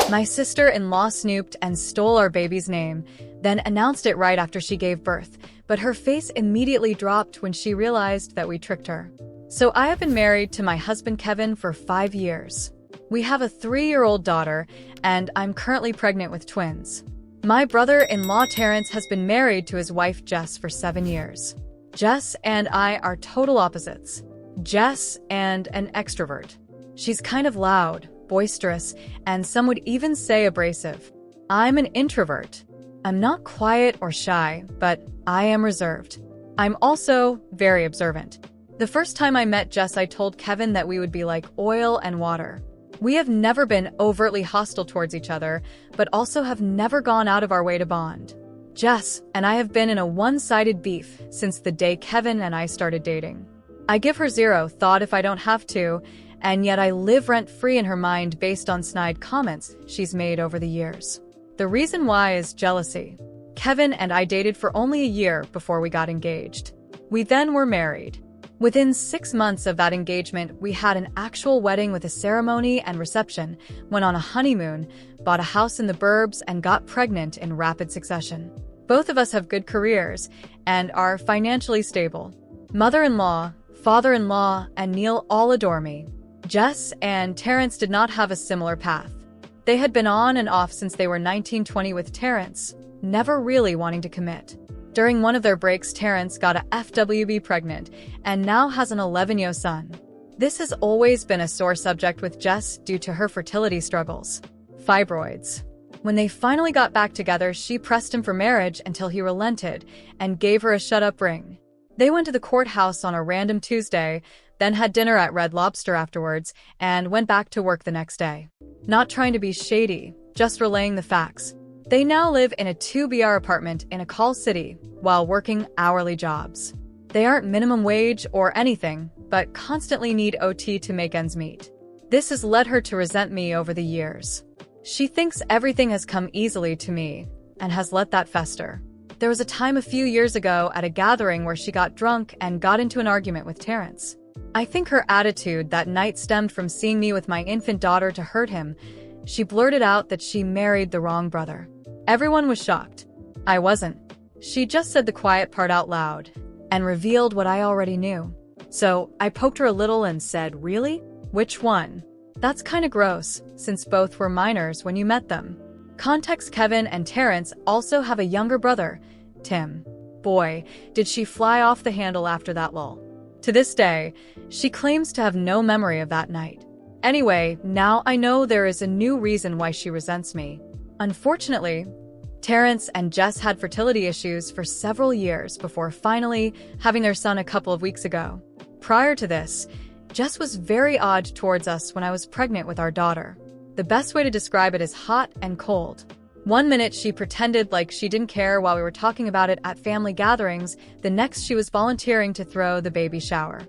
My sister-in-law snooped and stole our baby's name, then announced it right after she gave birth, but her face immediately dropped when she realized that we tricked her. So I have been married to my husband Kevin for 5 years. We have a 3-year-old daughter, and I'm currently pregnant with twins. My brother-in-law Terrence has been married to his wife Jess for 7 years. Jess and I are total opposites. Jess and an extrovert. She's kind of loud, boisterous, and some would even say abrasive. I'm an introvert. I'm not quiet or shy, but I am reserved. I'm also very observant. The first time I met Jess, I told Kevin that we would be like oil and water. We have never been overtly hostile towards each other, but also have never gone out of our way to bond. Jess and I have been in a one-sided beef since the day Kevin and I started dating. I give her zero thought if I don't have to, and yet I live rent-free in her mind based on snide comments she's made over the years. The reason why is jealousy. Kevin and I dated for only a year before we got engaged. We then were married. Within 6 months of that engagement, we had an actual wedding with a ceremony and reception, went on a honeymoon, bought a house in the burbs, and got pregnant in rapid succession. Both of us have good careers and are financially stable. Mother-in-law, father-in-law, and Neil all adore me. Jess and Terrence did not have a similar path. They had been on and off since they were 19-20 with Terrence, never really wanting to commit. During one of their breaks, Terrence got a FWB pregnant and now has an 11-year son. This has always been a sore subject with Jess due to her fertility struggles. Fibroids. When they finally got back together, she pressed him for marriage until he relented and gave her a shut-up ring. They went to the courthouse on a random Tuesday, then had dinner at Red Lobster afterwards, and went back to work the next day. Not trying to be shady, just relaying the facts. They now live in a 2-BR apartment in a call city while working hourly jobs. They aren't minimum wage or anything, but constantly need OT to make ends meet. This has led her to resent me over the years. She thinks everything has come easily to me and has let that fester. There was a time a few years ago at a gathering where she got drunk and got into an argument with Terrence. I think her attitude that night stemmed from seeing me with my infant daughter to hurt him. She blurted out that she married the wrong brother. Everyone was shocked. I wasn't. She just said the quiet part out loud and revealed what I already knew. So I poked her a little and said, "Really? Which one?" That's kinda gross, since both were minors when you met them. Context: Kevin and Terrence also have a younger brother, Tim. Boy, did she fly off the handle after that lull. To this day, she claims to have no memory of that night. Anyway, now I know there is a new reason why she resents me. Unfortunately, Terrence and Jess had fertility issues for several years before finally having their son a couple of weeks ago. Prior to this, Jess was very odd towards us when I was pregnant with our daughter. The best way to describe it is hot and cold. One minute she pretended like she didn't care while we were talking about it at family gatherings, the next she was volunteering to throw the baby shower.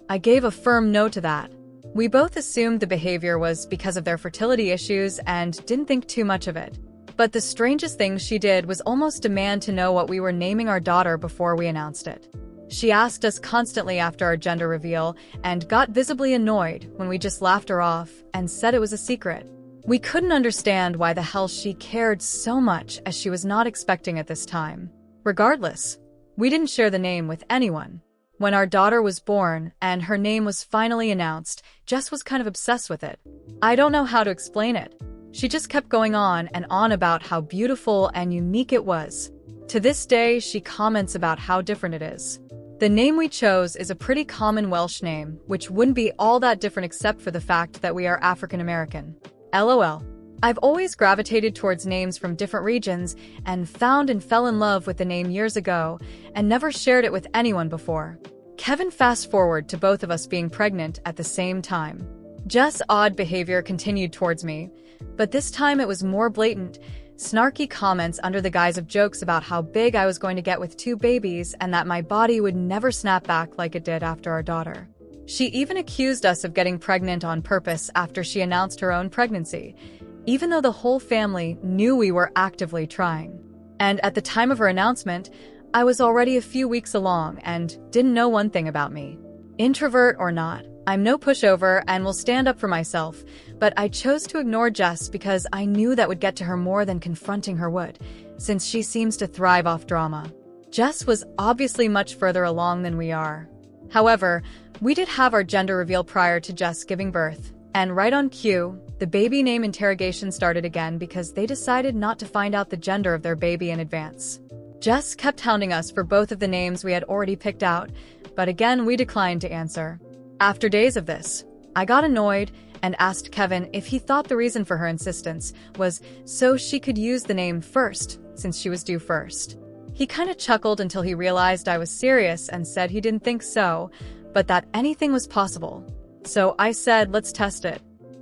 I gave a firm no to that. We both assumed the behavior was because of their fertility issues and didn't think too much of it. But the strangest thing she did was almost demand to know what we were naming our daughter before we announced it. She asked us constantly after our gender reveal and got visibly annoyed when we just laughed her off and said it was a secret. We couldn't understand why the hell she cared so much, as she was not expecting at this time. Regardless, we didn't share the name with anyone. When our daughter was born and her name was finally announced, Jess was kind of obsessed with it. I don't know how to explain it. She just kept going on and on about how beautiful and unique it was. To this day, she comments about how different it is. The name we chose is a pretty common Welsh name, which wouldn't be all that different except for the fact that we are African American. LOL. I've always gravitated towards names from different regions and found and fell in love with the name years ago and never shared it with anyone before. Kevin fast forward to both of us being pregnant at the same time. Jess' odd behavior continued towards me, but this time it was more blatant. Snarky comments under the guise of jokes about how big I was going to get with 2 babies and that my body would never snap back like it did after our daughter. She even accused us of getting pregnant on purpose after she announced her own pregnancy, even though the whole family knew we were actively trying. And at the time of her announcement, I was already a few weeks along and didn't know one thing about me. Introvert or not, I'm no pushover and will stand up for myself, but I chose to ignore Jess because I knew that would get to her more than confronting her would, since she seems to thrive off drama. Jess was obviously much further along than we are. However, we did have our gender reveal prior to Jess giving birth, and right on cue, the baby name interrogation started again because they decided not to find out the gender of their baby in advance. Jess kept hounding us for both of the names we had already picked out, but again we declined to answer. After days of this, I got annoyed and asked Kevin if he thought the reason for her insistence was so she could use the name first, since she was due first. He kinda chuckled until he realized I was serious and said he didn't think so, but that anything was possible. So I said, let's test it.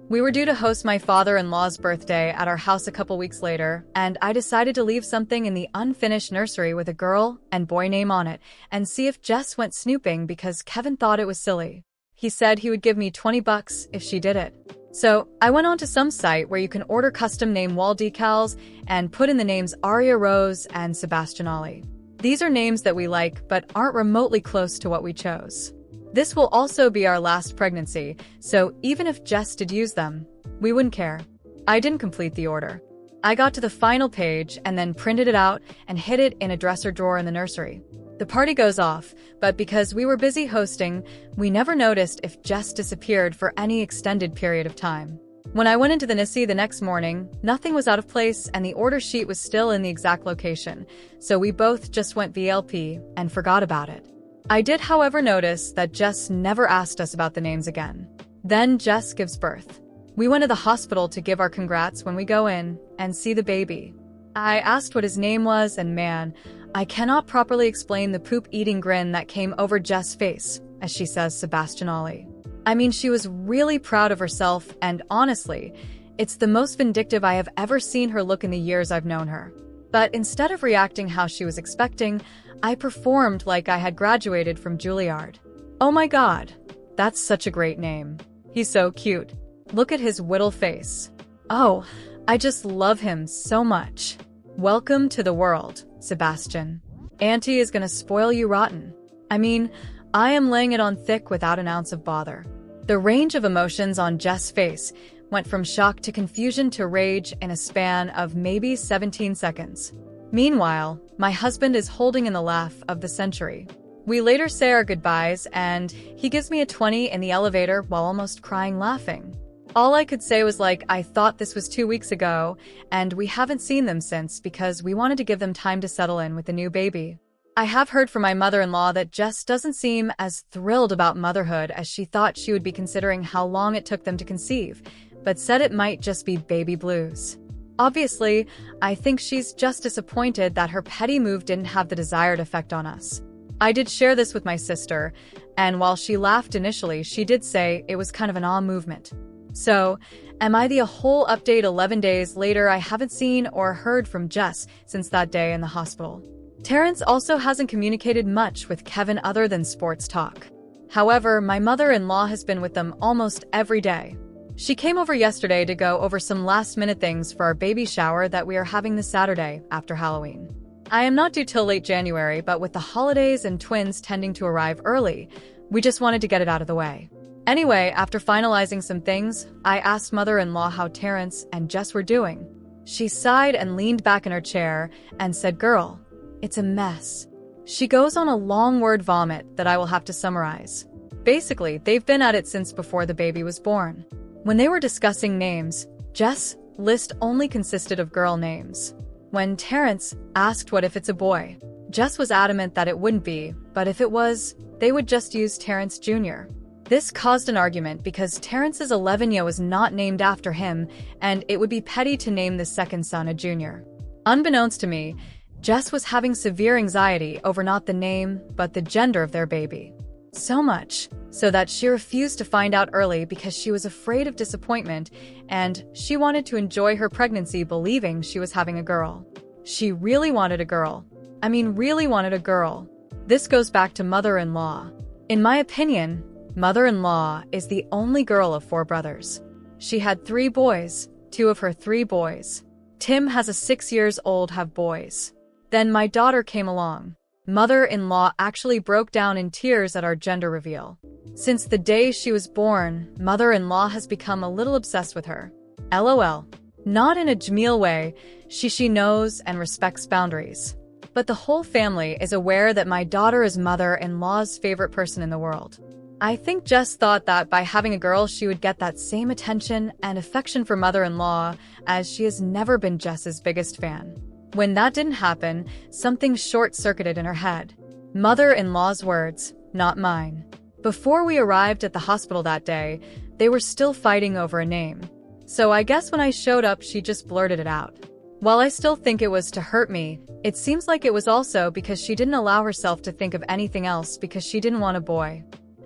We were due to host my father-in-law's birthday at our house a couple weeks later, and I decided to leave something in the unfinished nursery with a girl and boy name on it and see if Jess went snooping because Kevin thought it was silly. He said he would give me $20 if she did it. So I went on to some site where you can order custom name wall decals and put in the names Aria Rose and Sebastianelli. These are names that we like but aren't remotely close to what we chose. This will also be our last pregnancy, so even if Jess did use them, we wouldn't care. I didn't complete the order. I got to the final page and then printed it out and hid it in a dresser drawer in the nursery. The party goes off, but because we were busy hosting, we never noticed if Jess disappeared for any extended period of time. When I went into the NICU the next morning, nothing was out of place and the order sheet was still in the exact location, so we both just went VLP and forgot about it. I did, however, notice that Jess never asked us about the names again. Then Jess gives birth. We went to the hospital to give our congrats when we go in and see the baby. I asked what his name was, and man, I cannot properly explain the poop-eating grin that came over Jess' face as she says Sebastianelli. I mean, she was really proud of herself, and honestly, it's the most vindictive I have ever seen her look in the years I've known her. But instead of reacting how she was expecting, I performed like I had graduated from Juilliard. Oh my god, that's such a great name. He's so cute. Look at his whittle face. Oh, I just love him so much. Welcome to the world, Sebastian. Auntie is gonna spoil you rotten. I mean, I am laying it on thick without an ounce of bother. The range of emotions on Jess' face went from shock to confusion to rage in a span of maybe 17 seconds. Meanwhile, my husband is holding in the laugh of the century. We later say our goodbyes, and he gives me a 20 in the elevator while almost crying laughing. All I could say was like, I thought this was 2 weeks ago, and we haven't seen them since because we wanted to give them time to settle in with the new baby. I have heard from my mother-in-law that Jess doesn't seem as thrilled about motherhood as she thought she would be considering how long it took them to conceive, but said it might just be baby blues. Obviously, I think she's just disappointed that her petty move didn't have the desired effect on us. I did share this with my sister, and while she laughed initially, she did say it was kind of an awe movement. So, am I the whole update 11 days later I haven't seen or heard from Jess since that day in the hospital? Terrence also hasn't communicated much with Kevin other than sports talk. However, my mother-in-law has been with them almost every day. She came over yesterday to go over some last-minute things for our baby shower that we are having this Saturday after Halloween. I am not due till late January, but with the holidays and twins tending to arrive early, we just wanted to get it out of the way. Anyway, after finalizing some things, I asked mother-in-law how Terrence and Jess were doing. She sighed and leaned back in her chair and said, "Girl, it's a mess." She goes on a long word vomit that I will have to summarize. Basically, they've been at it since before the baby was born. When they were discussing names, Jess' list only consisted of girl names. When Terrence asked what if it's a boy, Jess was adamant that it wouldn't be, but if it was, they would just use Terrence Jr. This caused an argument because Terrence's 11-year was not named after him, and it would be petty to name the second son a junior. Unbeknownst to me, Jess was having severe anxiety over not the name, but the gender of their baby. So much so that she refused to find out early because she was afraid of disappointment, and she wanted to enjoy her pregnancy believing she was having a girl. She really wanted a girl. I mean, really wanted a girl. This goes back to mother-in-law. In my opinion, mother-in-law is the only girl of 4 brothers. She had 3 boys, 2 of her 3 boys. Tim has a 6 years old have boys. Then my daughter came along. Mother-in-law actually broke down in tears at our gender reveal. Since the day she was born, mother-in-law has become a little obsessed with her. LOL. Not in a Jamil way, she knows and respects boundaries. But the whole family is aware that my daughter is mother-in-law's favorite person in the world. I think Jess thought that by having a girl she would get that same attention and affection for mother-in-law, as she has never been Jess's biggest fan. When that didn't happen, something short-circuited in her head. Mother-in-law's words, not mine. Before we arrived at the hospital that day, they were still fighting over a name. So I guess when I showed up she just blurted it out. While I still think it was to hurt me, it seems like it was also because she didn't allow herself to think of anything else because she didn't want a boy.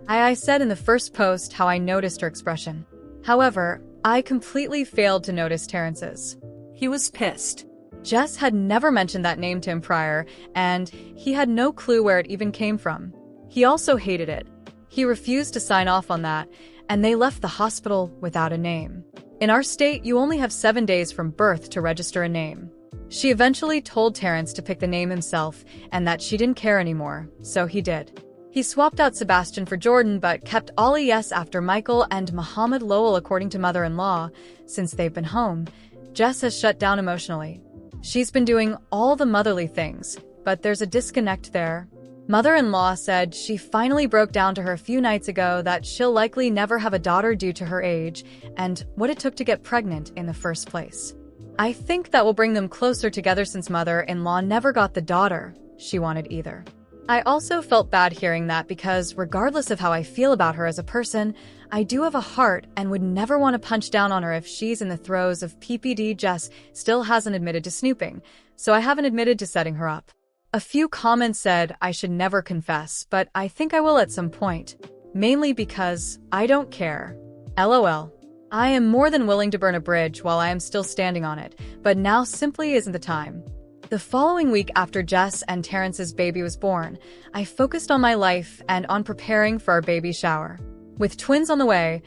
I said in the first post how I noticed her expression. However, I completely failed to notice Terrence's. He was pissed. Jess had never mentioned that name to him prior, and he had no clue where it even came from. He also hated it. He refused to sign off on that, and they left the hospital without a name. In our state, you only have 7 days from birth to register a name. She eventually told Terrence to pick the name himself, and that she didn't care anymore, so he did. He swapped out Sebastian for Jordan but kept Ollie yes after Michael and Muhammad Lowell according to mother-in-law. Since they've been home, Jess has shut down emotionally. She's been doing all the motherly things, but there's a disconnect there. Mother-in-law said she finally broke down to her a few nights ago that she'll likely never have a daughter due to her age and what it took to get pregnant in the first place. I think that will bring them closer together since mother-in-law never got the daughter she wanted either. I also felt bad hearing that because regardless of how I feel about her as a person, I do have a heart and would never want to punch down on her if she's in the throes of PPD. Jess still hasn't admitted to snooping, so I haven't admitted to setting her up. A few comments said I should never confess, but I think I will at some point. Mainly because I don't care. LOL. I am more than willing to burn a bridge while I am still standing on it, but now simply isn't the time. The following week after Jess and Terrence's baby was born, I focused on my life and on preparing for our baby shower. With twins on the way,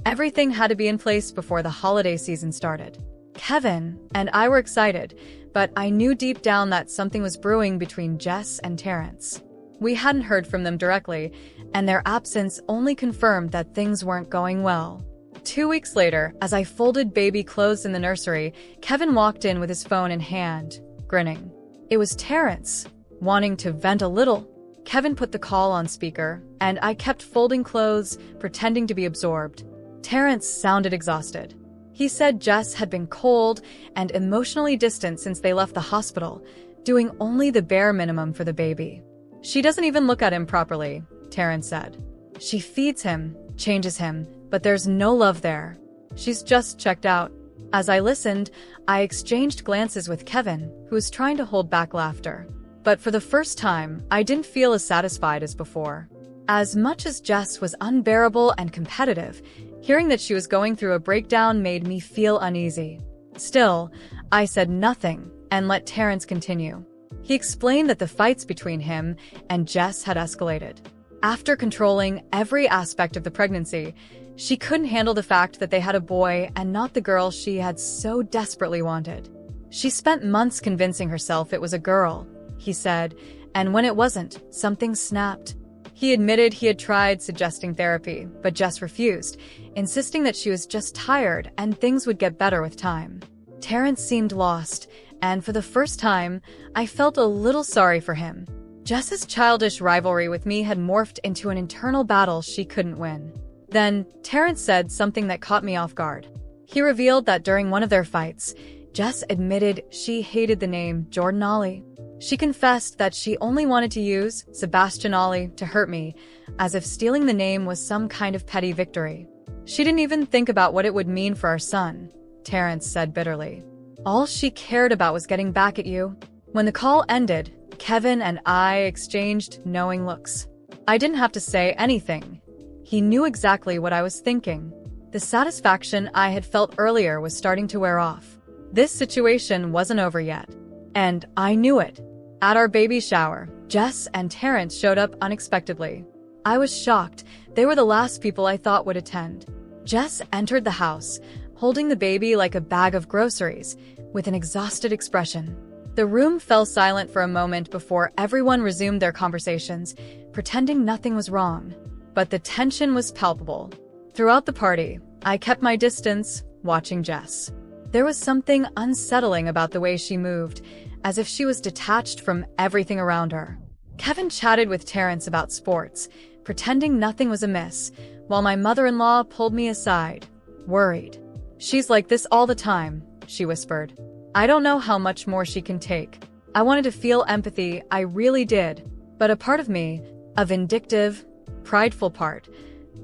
everything had to be in place before the holiday season started. Kevin and I were excited, but I knew deep down that something was brewing between Jess and Terrence. We hadn't heard from them directly, and their absence only confirmed that things weren't going well. 2 weeks later, as I folded baby clothes in the nursery, Kevin walked in with his phone in hand, grinning. It was Terrence, wanting to vent a little. Kevin put the call on speaker, and I kept folding clothes, pretending to be absorbed. Terrence sounded exhausted. He said Jess had been cold and emotionally distant since they left the hospital, doing only the bare minimum for the baby. She doesn't even look at him properly, Terrence said. She feeds him, changes him, but there's no love there. She's just checked out. As I listened, I exchanged glances with Kevin, who was trying to hold back laughter. But for the first time, I didn't feel as satisfied as before. As much as Jess was unbearable and competitive, hearing that she was going through a breakdown made me feel uneasy. Still, I said nothing and let Terrence continue. He explained that the fights between him and Jess had escalated. After controlling every aspect of the pregnancy, she couldn't handle the fact that they had a boy and not the girl she had so desperately wanted. She spent months convincing herself it was a girl, he said, and when it wasn't, something snapped. He admitted he had tried suggesting therapy, but Jess refused, insisting that she was just tired and things would get better with time. Terrence seemed lost, and for the first time, I felt a little sorry for him. Jess's childish rivalry with me had morphed into an internal battle she couldn't win. Then, Terrence said something that caught me off guard. He revealed that during one of their fights, Jess admitted she hated the name Jordan Ollie. She confessed that she only wanted to use Sebastian Ollie to hurt me, as if stealing the name was some kind of petty victory. She didn't even think about what it would mean for our son, Terrence said bitterly. All she cared about was getting back at you. When the call ended, Kevin and I exchanged knowing looks. I didn't have to say anything. He knew exactly what I was thinking. The satisfaction I had felt earlier was starting to wear off. This situation wasn't over yet. And I knew it. At our baby shower, Jess and Terrence showed up unexpectedly. I was shocked. They were the last people I thought would attend. Jess entered the house, holding the baby like a bag of groceries, with an exhausted expression. The room fell silent for a moment before everyone resumed their conversations, pretending nothing was wrong. But the tension was palpable. Throughout the party, I kept my distance, watching Jess. There was something unsettling about the way she moved, as if she was detached from everything around her. Kevin chatted with Terrence about sports, pretending nothing was amiss, while my mother-in-law pulled me aside, worried. "She's like this all the time," she whispered. "I don't know how much more she can take." I wanted to feel empathy, I really did. But a part of me, a vindictive, prideful part,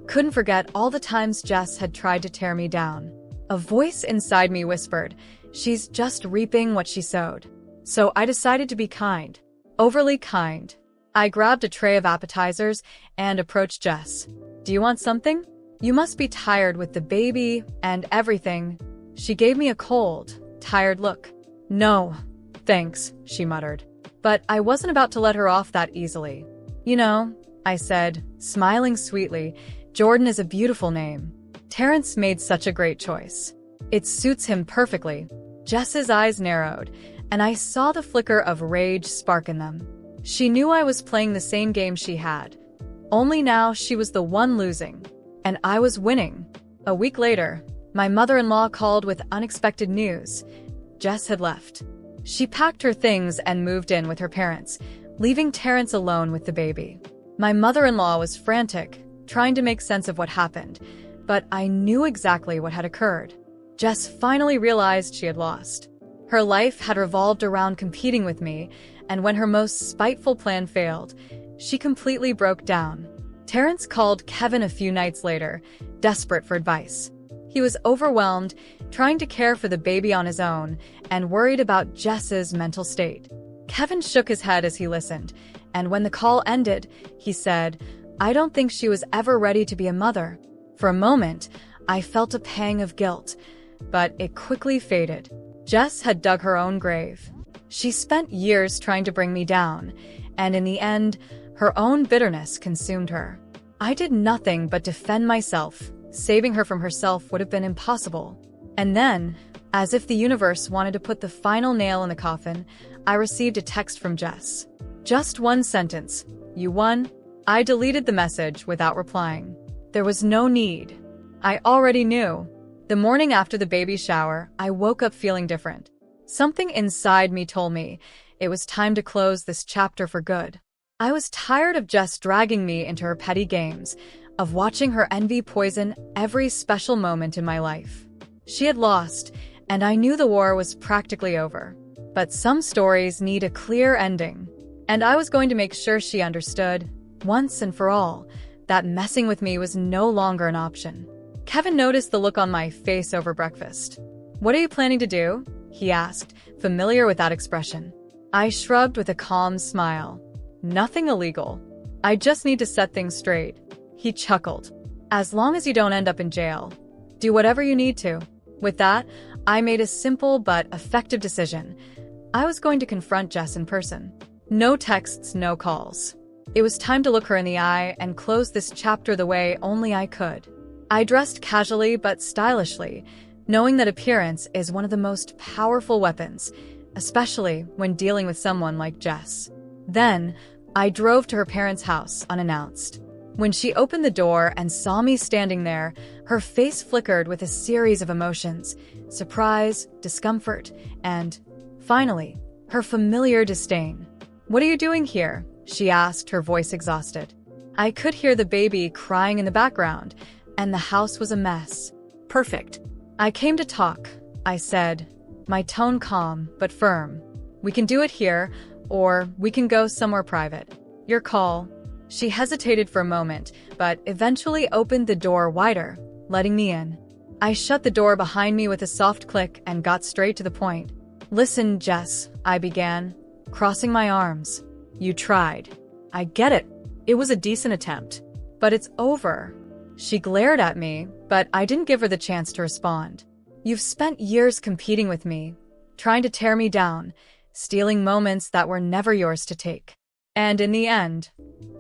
couldn't forget all the times Jess had tried to tear me down. A voice inside me whispered, "She's just reaping what she sowed." So I decided to be kind. Overly kind. I grabbed a tray of appetizers and approached Jess. "Do you want something? You must be tired with the baby and everything." She gave me a cold, tired look. "No, thanks," she muttered. But I wasn't about to let her off that easily. "You know," I said, smiling sweetly, "Jordan is a beautiful name. Terrence made such a great choice. It suits him perfectly." Jess's eyes narrowed, and I saw the flicker of rage spark in them. She knew I was playing the same game she had. Only now she was the one losing, and I was winning. A week later, my mother-in-law called with unexpected news. Jess had left. She packed her things and moved in with her parents, leaving Terrence alone with the baby. My mother-in-law was frantic, trying to make sense of what happened, but I knew exactly what had occurred. Jess finally realized she had lost. Her life had revolved around competing with me, and when her most spiteful plan failed, she completely broke down. Terrence called Kevin a few nights later, desperate for advice. He was overwhelmed, trying to care for the baby on his own, and worried about Jess's mental state. Kevin shook his head as he listened, and when the call ended, he said, "I don't think she was ever ready to be a mother." For a moment, I felt a pang of guilt, but it quickly faded. Jess had dug her own grave. She spent years trying to bring me down, and in the end, her own bitterness consumed her. I did nothing but defend myself. Saving her from herself would have been impossible. And then, as if the universe wanted to put the final nail in the coffin, I received a text from Jess. Just one sentence. "You won." I deleted the message without replying. There was no need. I already knew. The morning after the baby shower, I woke up feeling different. Something inside me told me it was time to close this chapter for good. I was tired of Jess dragging me into her petty games, of watching her envy poison every special moment in my life. She had lost, and I knew the war was practically over. But some stories need a clear ending, and I was going to make sure she understood, once and for all, that messing with me was no longer an option. Kevin noticed the look on my face over breakfast. "What are you planning to do?" he asked, familiar with that expression. I shrugged with a calm smile. "Nothing illegal. I just need to set things straight." He chuckled. "As long as you don't end up in jail, do whatever you need to." With that, I made a simple but effective decision. I was going to confront Jess in person. No texts, no calls. It was time to look her in the eye and close this chapter the way only I could. I dressed casually but stylishly, knowing that appearance is one of the most powerful weapons, especially when dealing with someone like Jess. Then, I drove to her parents' house unannounced. When she opened the door and saw me standing there, her face flickered with a series of emotions: surprise, discomfort, and, finally, her familiar disdain. "What are you doing here?" she asked, her voice exhausted. I could hear the baby crying in the background, and the house was a mess. "Perfect. I came to talk," I said, my tone calm but firm. "We can do it here, or we can go somewhere private. Your call." She hesitated for a moment, but eventually opened the door wider, letting me in. I shut the door behind me with a soft click and got straight to the point. "Listen, Jess," I began, crossing my arms. "You tried. I get it. It was a decent attempt. But it's over." She glared at me, but I didn't give her the chance to respond. "You've spent years competing with me, trying to tear me down, stealing moments that were never yours to take. And in the end,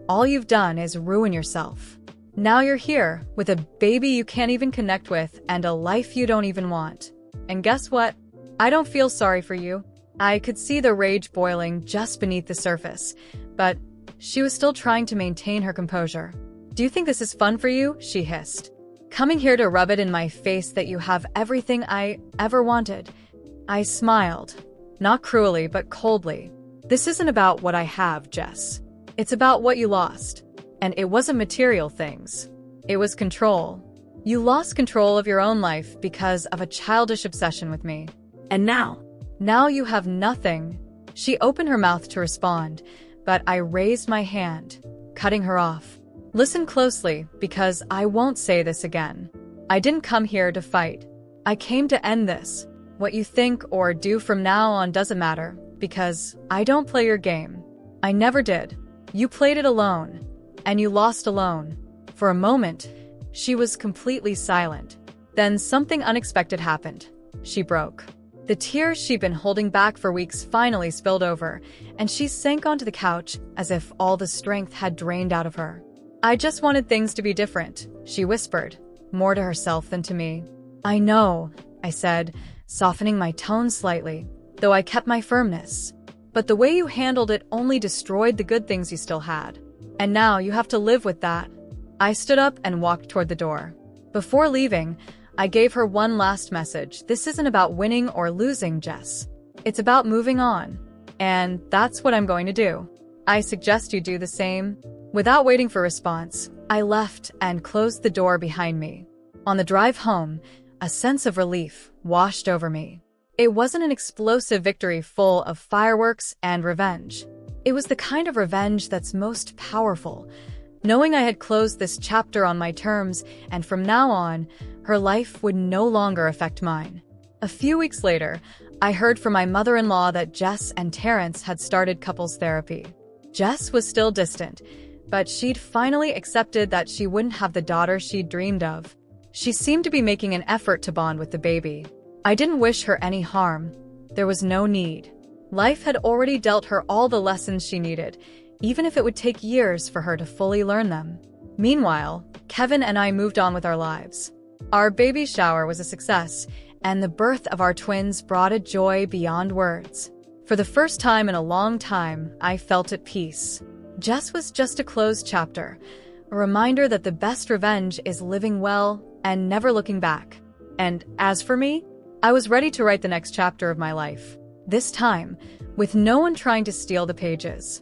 all you've done is ruin yourself. Now you're here, with a baby you can't even connect with and a life you don't even want. And guess what? I don't feel sorry for you. I could see the rage boiling just beneath the surface, but she was still trying to maintain her composure. "Do you think this is fun for you?" she hissed. "Coming here to rub it in my face that you have everything I ever wanted." I smiled. Not cruelly, but coldly. "This isn't about what I have, Jess. It's about what you lost. And it wasn't material things. It was control. You lost control of your own life because of a childish obsession with me. And now you have nothing." She opened her mouth to respond, but I raised my hand, cutting her off. "Listen closely, because I won't say this again. I didn't come here to fight. I came to end this. What you think or do from now on doesn't matter, because I don't play your game. I never did. You played it alone, and you lost alone." For a moment, she was completely silent. Then something unexpected happened. She broke. The tears she'd been holding back for weeks finally spilled over, and she sank onto the couch as if all the strength had drained out of her. "I just wanted things to be different," she whispered, more to herself than to me. "I know," I said, softening my tone slightly, though I kept my firmness. "But the way you handled it only destroyed the good things you still had. And now you have to live with that." I stood up and walked toward the door. Before leaving, I gave her one last message. "This isn't about winning or losing, Jess. It's about moving on. And that's what I'm going to do. I suggest you do the same." Without waiting for a response, I left and closed the door behind me. On the drive home, a sense of relief washed over me. It wasn't an explosive victory full of fireworks and revenge. It was the kind of revenge that's most powerful, knowing I had closed this chapter on my terms, and from now on, her life would no longer affect mine. A few weeks later, I heard from my mother-in-law that Jess and Terrence had started couples therapy. Jess was still distant, but she'd finally accepted that she wouldn't have the daughter she'd dreamed of. She seemed to be making an effort to bond with the baby. I didn't wish her any harm. There was no need. Life had already dealt her all the lessons she needed, even if it would take years for her to fully learn them. Meanwhile, Kevin and I moved on with our lives. Our baby shower was a success, and the birth of our twins brought a joy beyond words. For the first time in a long time, I felt at peace. Jess was just a closed chapter, a reminder that the best revenge is living well and never looking back. And as for me, I was ready to write the next chapter of my life. This time, with no one trying to steal the pages.